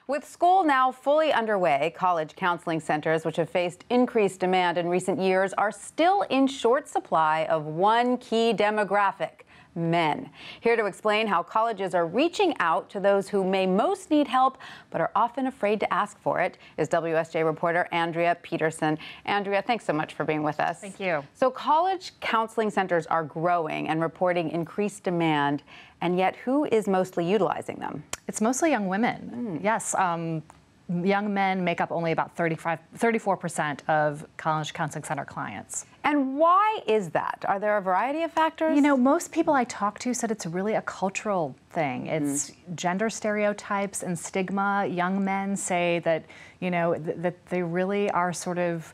With school now fully underway, college counseling centers, which have faced increased demand in recent years, are still in short supply of one key demographic: men. Here to explain how colleges are reaching out to those who may most need help but are often afraid to ask for it is WSJ reporter Andrea Petersen. Andrea, thanks so much for being with us. Thank you. So college counseling centers are growing and reporting increased demand, and yet who is mostly utilizing them? It's mostly young women. Yes. Young men make up only about 34% of college counseling center clients. And why is that? Are there a variety of factors? You know, most people I talked to said it's really a cultural thing. It's gender stereotypes and stigma. Young men say that, you know, that they really are sort of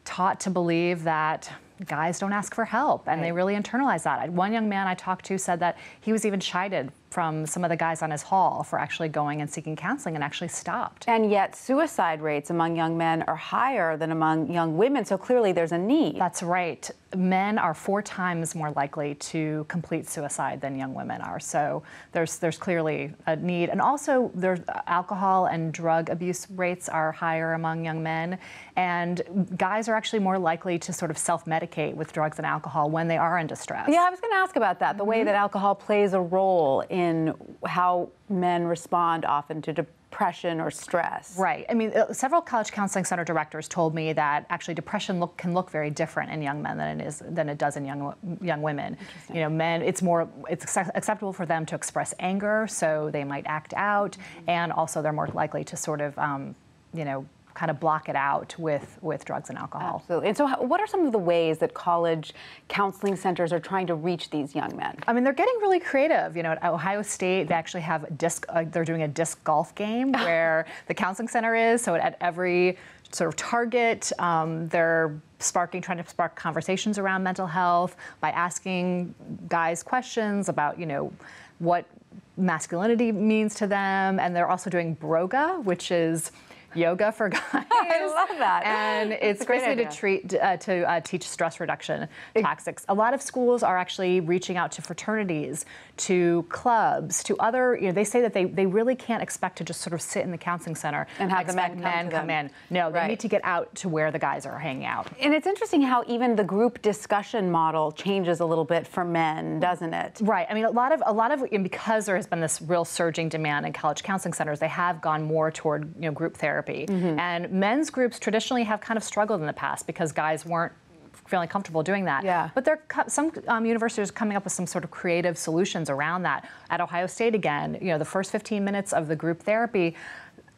taught to believe that guys don't ask for help, and they really internalize that. One young man I talked to said that he was even chided from some of the guys on his hall for actually going and seeking counseling, and actually stopped. And yet suicide rates among young men are higher than among young women, so clearly there's a need. That's right. Men are 4 times more likely to complete suicide than young women are. So there's clearly a need. And also there's alcohol and drug abuse rates are higher among young men. And guys are actually more likely to sort of self-medicate with drugs and alcohol when they are in distress. Yeah, I was going to ask about that, the way that alcohol plays a role in how men respond often to depression or stress. Right. I mean, several college counseling center directors told me that actually depression can look very different in young men than it does in young women. You know, men, it's acceptable for them to express anger, so they might act out, and also they're more likely to sort of, you know, kind of block it out with drugs and alcohol. Absolutely. And so what are some of the ways that college counseling centers are trying to reach these young men? I mean, they're getting really creative. You know, at Ohio State, they actually have they're doing a disc golf game where the counseling center is. So at every sort of target, they're trying to spark conversations around mental health by asking guys questions about, you know, what masculinity means to them. And they're also doing broga, which is yoga for guys. I love that. And it's basically to teach stress reduction tactics. A lot of schools are actually reaching out to fraternities, to clubs, to other, you know, they say that they really can't expect to just sort of sit in the counseling center and have the men come in. No, they need to get out to where the guys are hanging out. And it's interesting how even the group discussion model changes a little bit for men, doesn't it? Right. I mean, a lot of and because there has been this real surging demand in college counseling centers, they have gone more toward, you know, group therapy. And men's groups traditionally have kind of struggled in the past because guys weren't feeling comfortable doing that. Yeah. But some universities are coming up with some sort of creative solutions around that. At Ohio State, again, you know, the first 15 minutes of the group therapy,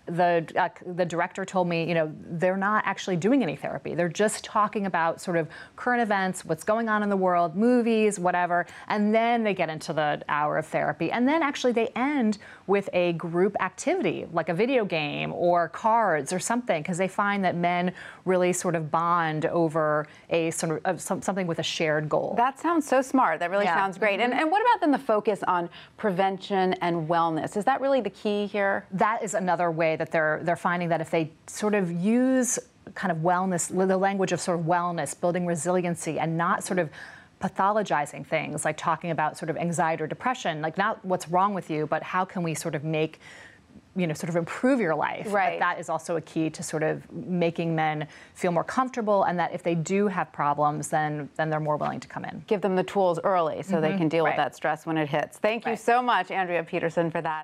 the director told me, you know, they're not actually doing any therapy. They're just talking about sort of current events, what's going on in the world, movies, whatever, and then they get into the hour of therapy. And then actually they end with a group activity, like a video game or cards or something, because they find that men really sort of bond over a sort of something with a shared goal. That sounds so smart. That really sounds great. And what about then the focus on prevention and wellness? Is that really the key here? That is another way that they're finding that if they sort of use kind of wellness, the language of sort of wellness, building resiliency, and not sort of pathologizing things like talking about sort of anxiety or depression, like not what's wrong with you, but how can we sort of make, you know, sort of improve your life. Right. That is also a key to sort of making men feel more comfortable, and that if they do have problems, then they're more willing to come in. Give them the tools early so they can deal with that stress when it hits. Thank you so much, Andrea Petersen, for that.